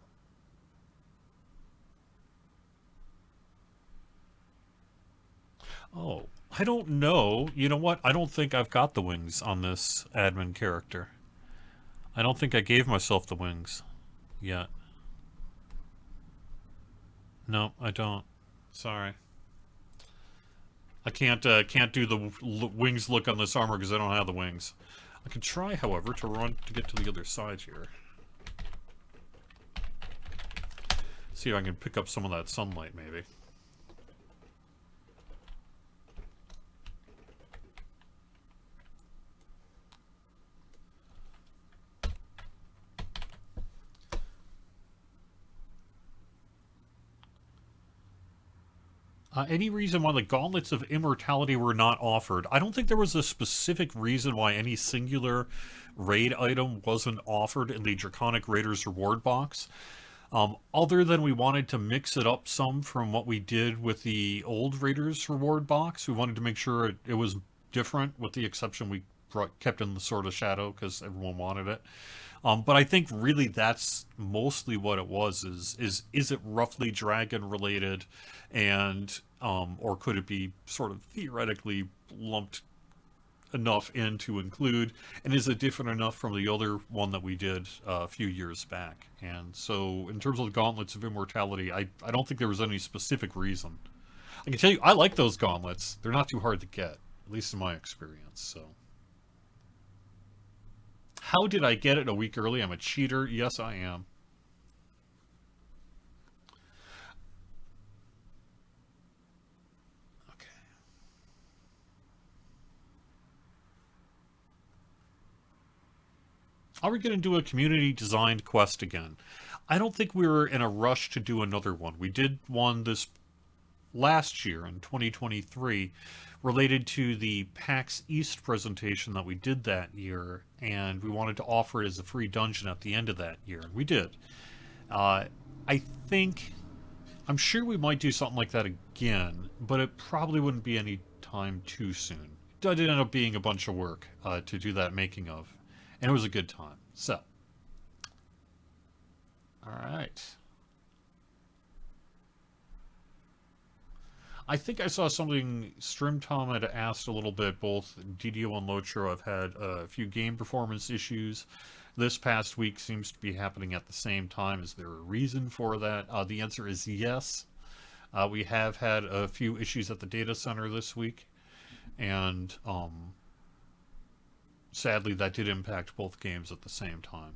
Oh, I don't know. You know what? I don't think I've got the wings on this admin character. I don't think I gave myself the wings yet. No, I don't. Sorry. I can't do the wings look on this armor because I don't have the wings. I can try, however, to get to the other side here. See if I can pick up some of that sunlight, maybe. Any reason why the Gauntlets of Immortality were not offered? I don't think there was a specific reason why any singular raid item wasn't offered in the Draconic Raiders reward box. Other than we wanted to mix it up some from what we did with the old Raiders reward box. We wanted to make sure it was different, with the exception we kept in the Sword of Shadow because everyone wanted it. But I think really that's mostly what it was, is it roughly dragon related, and or could it be sort of theoretically lumped enough in to include, and is it different enough from the other one that we did a few years back? And so in terms of the Gauntlets of Immortality, I don't think there was any specific reason. I can tell you, I like those gauntlets. They're not too hard to get, at least in my experience, so. How did I get it a week early? I'm a cheater. Yes, I am. Okay. Are we going to do a community designed quest again? I don't think we were in a rush to do another one. We did one this last year in 2023 related to the PAX East presentation that we did that year, and we wanted to offer it as a free dungeon at the end of that year, and we did. I think, I'm sure we might do something like that again, but it probably wouldn't be any time too soon. It did end up being a bunch of work to do that making of, and it was a good time. So, all right. I think I saw something Strimtom had asked a little bit. Both DDO and Lotro have had a few game performance issues. This past week seems to be happening at the same time. Is there a reason for that? The answer is yes. We have had a few issues at the data center this week, and sadly that did impact both games at the same time.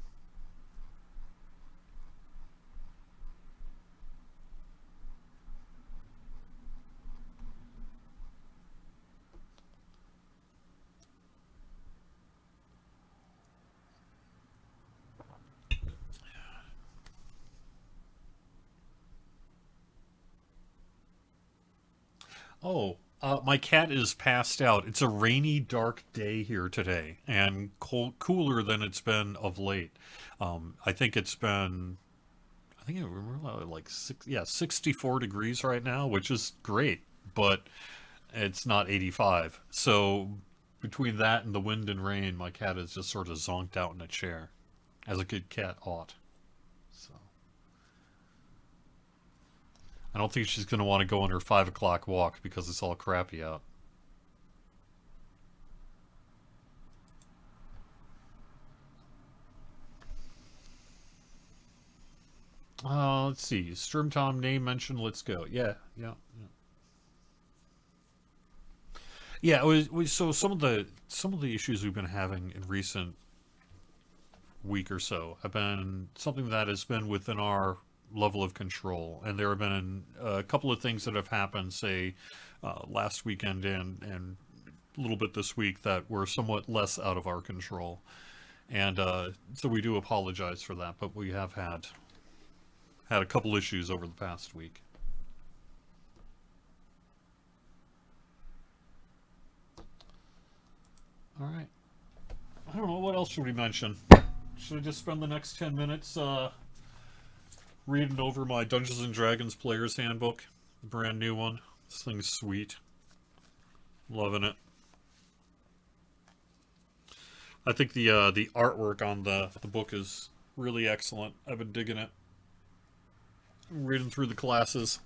Oh, my cat is passed out. It's a rainy, dark day here today, and cooler than it's been of late. I think it's been, I think it remember like 64 degrees right now, which is great, but it's not 85. So between that and the wind and rain, my cat is just sort of zonked out in a chair, as a good cat ought. So I don't think she's going to want to go on her 5 o'clock walk because it's all crappy out. Let's see. Sturmtom name mentioned. Let's go. Yeah, yeah, yeah. Yeah, so some of the issues we've been having in recent week or so have been something that has been within our level of control, and there have been a couple of things that have happened, say, last weekend and a little bit this week that were somewhat less out of our control, and so we do apologize for that. But we have had a couple issues over the past week. All right. I don't know, what else should we mention? Should I just spend the next 10 minutes reading over my Dungeons and Dragons Player's Handbook? The brand new one. This thing's sweet. Loving it. I think the artwork on the book is really excellent. I've been digging it. Reading through the classes.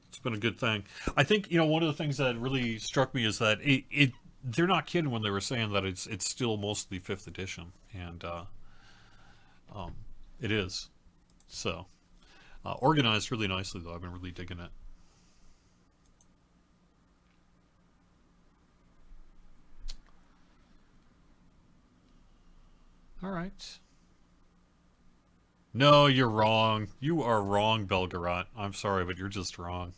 It's been a good thing. I think, one of the things that really struck me is that they're not kidding when they were saying that it's still mostly 5th edition, and it is. So, organized really nicely, though. I've been really digging it. All right. No, you're wrong. You are wrong, Belgorod. I'm sorry, but you're just wrong.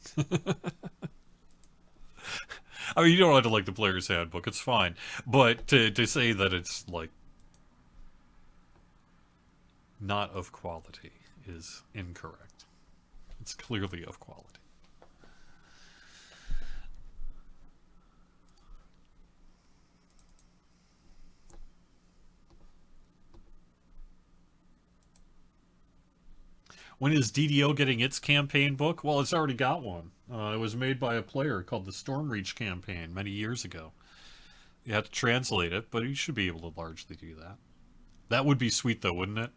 I mean, you don't have to like the Player's Handbook. It's fine. But to say that it's, like, not of quality is incorrect. It's clearly of quality. When is DDO getting its campaign book? Well, it's already got one. It was made by a player called the Stormreach campaign many years ago. You have to translate it, but you should be able to largely do that. That would be sweet, though, wouldn't it?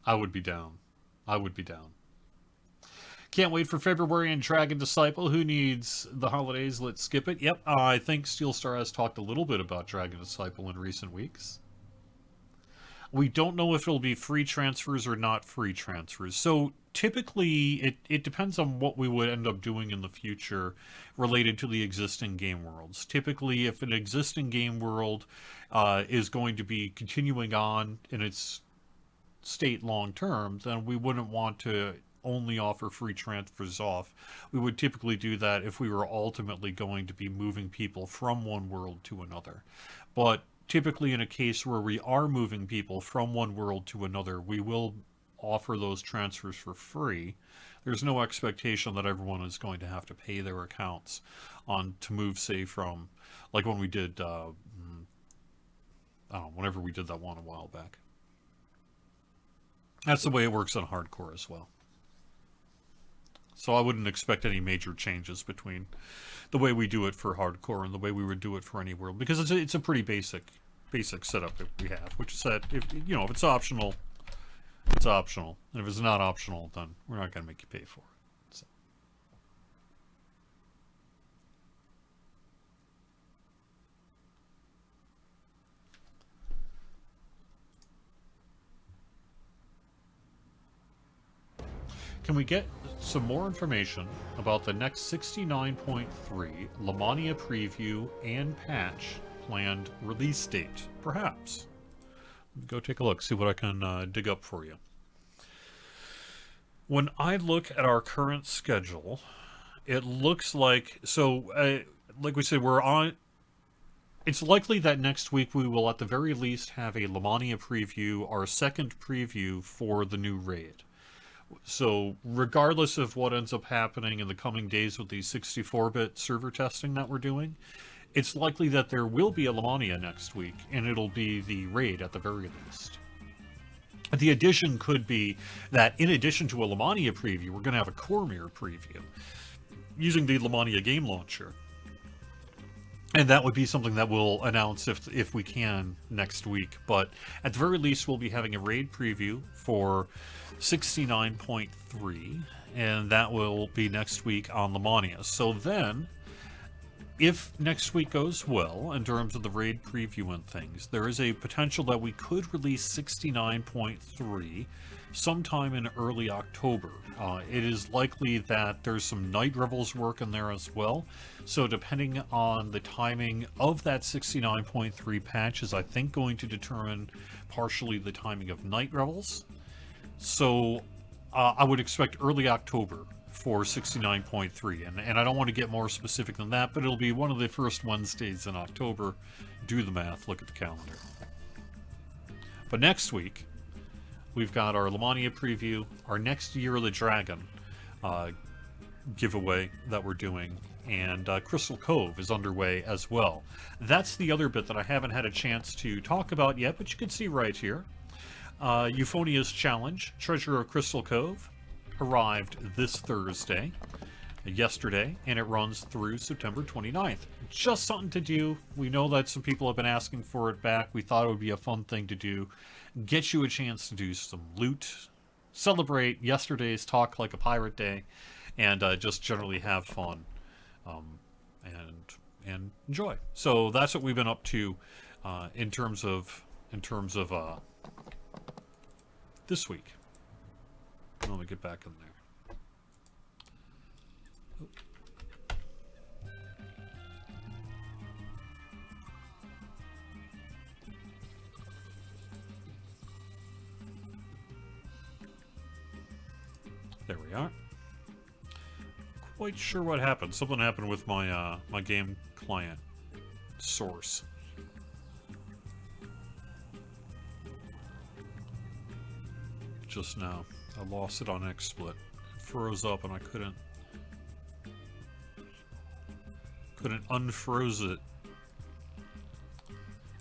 I would be down. I would be down. Can't wait for February and Dragon Disciple. Who needs the holidays? Let's skip it. Yep, I think Steelstar has talked a little bit about Dragon Disciple in recent weeks. We don't know if it'll be free transfers or not free transfers. So typically, it depends on what we would end up doing in the future related to the existing game worlds. Typically, if an existing game world is going to be continuing on in its state long term, then we wouldn't want to only offer free transfers off. We would typically do that if we were ultimately going to be moving people from one world to another. But typically in a case where we are moving people from one world to another, we will offer those transfers for free. There's no expectation that everyone is going to have to pay their accounts on to move, say, from, like when we did, I don't know, whenever we did that one a while back. That's the way it works on hardcore as well. So I wouldn't expect any major changes between the way we do it for hardcore and the way we would do it for any world, because it's a pretty basic setup that we have, which is that if it's optional, it's optional, and if it's not optional, then we're not going to make you pay for it. So. Can we get some more information about the next 69.3 Lamania preview and patch planned release date? Perhaps. Go take a look, see what I can dig up for you. When I look at our current schedule, it looks like, like we said, it's likely that next week we will at the very least have a Lamania preview, our second preview for the new raid. So regardless of what ends up happening in the coming days with the 64-bit server testing that we're doing, it's likely that there will be a Lamania next week, and it'll be the raid at the very least. The addition could be that in addition to a Lamania preview, we're going to have a Cormyr preview using the Lamania game launcher. And that would be something that we'll announce if we can next week. But at the very least, we'll be having a raid preview for 69.3, and that will be next week on Lamania. So then, if next week goes well in terms of the raid preview and things, there is a potential that we could release 69.3 sometime in early October. It is likely that there's some Night Revels work in there as well. So depending on the timing of that 69.3 patch is, I think, going to determine partially the timing of Night Revels. So I would expect early October for 69.3, and I don't want to get more specific than that, but it'll be one of the first Wednesdays in October. Do the math, look at the calendar. But next week, we've got our Lamania preview, our next Year of the Dragon giveaway that we're doing, and Crystal Cove is underway as well. That's the other bit that I haven't had a chance to talk about yet, but you can see right here. Euphonia's Challenge, Treasure of Crystal Cove, arrived this Thursday, yesterday, and it runs through September 29th. Just something to do. We know that some people have been asking for it back. We thought it would be a fun thing to do. Get you a chance to do some loot, celebrate yesterday's Talk Like a Pirate Day, and just generally have fun and enjoy. So that's what we've been up to in terms of this week. Let me get back in there. There we are. Quite sure what happened. Something happened with my my game client source. Just now, I lost it on XSplit. It froze up, and I couldn't unfroze it.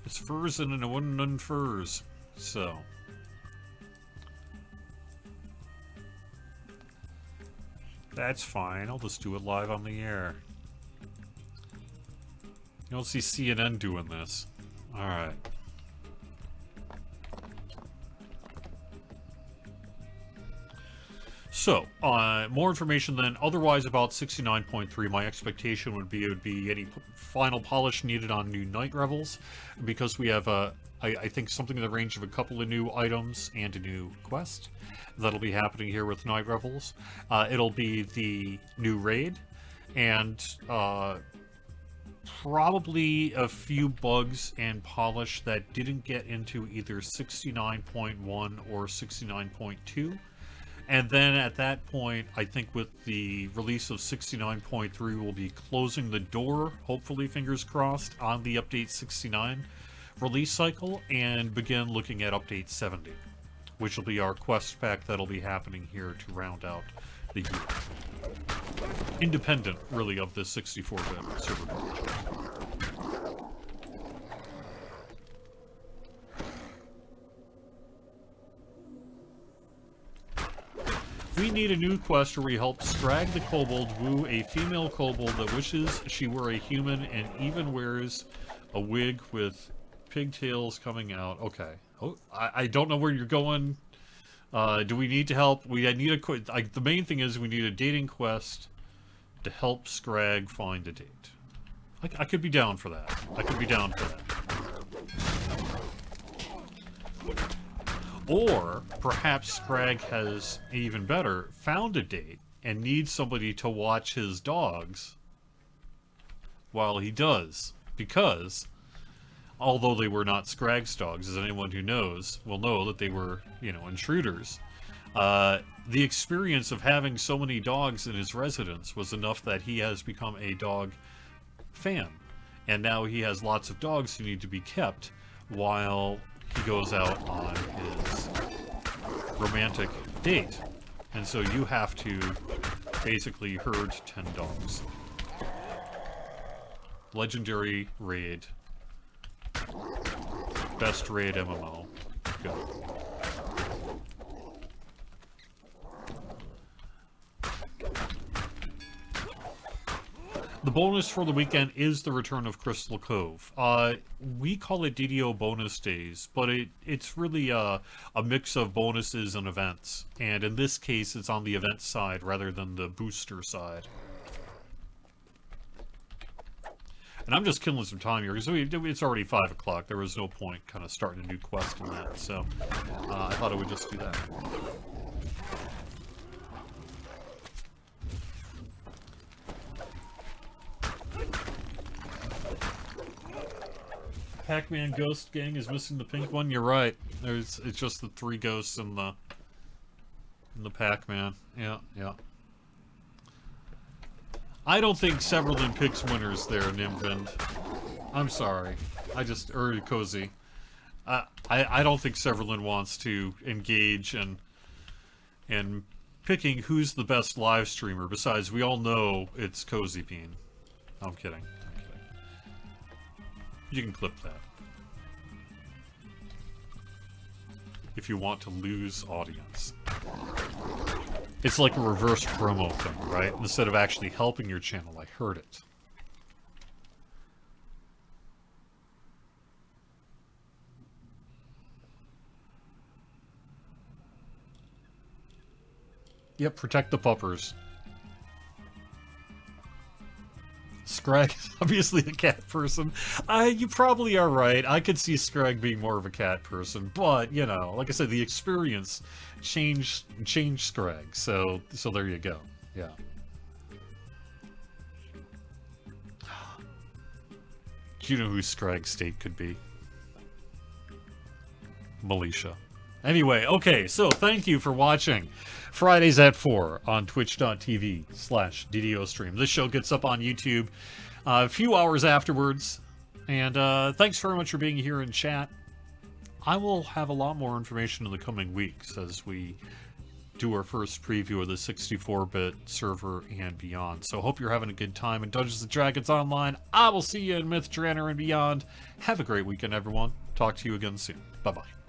It's frozen and it wouldn't unfurze. So. That's fine. I'll just do it live on the air. You don't see CNN doing this. Alright. So, more information then. Otherwise, about 69.3, my expectation would be it would be any final polish needed on new Night Revels, because we have, I think, something in the range of a couple of new items and a new quest that'll be happening here with Night Revels. It'll be the new raid, and probably a few bugs and polish that didn't get into either 69.1 or 69.2. And then at that point, I think with the release of 69.3, we'll be closing the door, hopefully, fingers crossed, on the Update 69 release cycle, and begin looking at Update 70, which will be our quest pack that'll be happening here to round out the year. Independent, really, of this 64-bit server project. We need a new quest where we help Scrag the Kobold woo a female kobold that wishes she were a human and even wears a wig with pigtails coming out. Okay. Oh, I don't know where you're going. Do we need to help? We need a... the main thing is we need a dating quest to help Scrag find a date. I could be down for that. I could be down for that. Or perhaps Scrag has, even better, found a date and needs somebody to watch his dogs while he does. Because, although they were not Scrag's dogs, as anyone who knows will know that they were, you know, intruders, the experience of having so many dogs in his residence was enough that he has become a dog fan. And now he has lots of dogs who need to be kept while he goes out on his romantic date. And so you have to basically herd 10 dogs. Legendary raid. Best raid MMO. Go. The bonus for the weekend is the return of Crystal Cove. We call it DDO bonus days, but it's really a mix of bonuses and events. And in this case, it's on the event side rather than the booster side. And I'm just killing some time here, because it's already 5 o'clock. There was no point kind of starting a new quest on that, so I thought I would just do that. Pac-Man Ghost Gang is missing the pink one. You're right. It's just the 3 ghosts in the Pac-Man. Yeah, yeah. I don't think Severlin picks winners there, Nimvind. I'm sorry. Cozy. I don't think Severlin wants to engage in picking who's the best live streamer. Besides, we all know it's Cozy Bean. I'm kidding. You can clip that. If you want to lose audience. It's like a reverse promo thing, right? Instead of actually helping your channel, I heard it. Yep, protect the puppers. Scrag is obviously a cat person. You probably are right. I could see Scrag being more of a cat person, but, you know, like I said, the experience changed Scrag, so there you go. Yeah. Do you know who Scrag's state could be? Militia. Anyway, okay, so thank you for watching Fridays at 4 on twitch.tv/DDO stream. This show gets up on YouTube a few hours afterwards. And thanks very much for being here in chat. I will have a lot more information in the coming weeks as we do our first preview of the 64-bit server and beyond. So hope you're having a good time in Dungeons & Dragons Online. I will see you in Myth, Drannor, and beyond. Have a great weekend, everyone. Talk to you again soon. Bye-bye.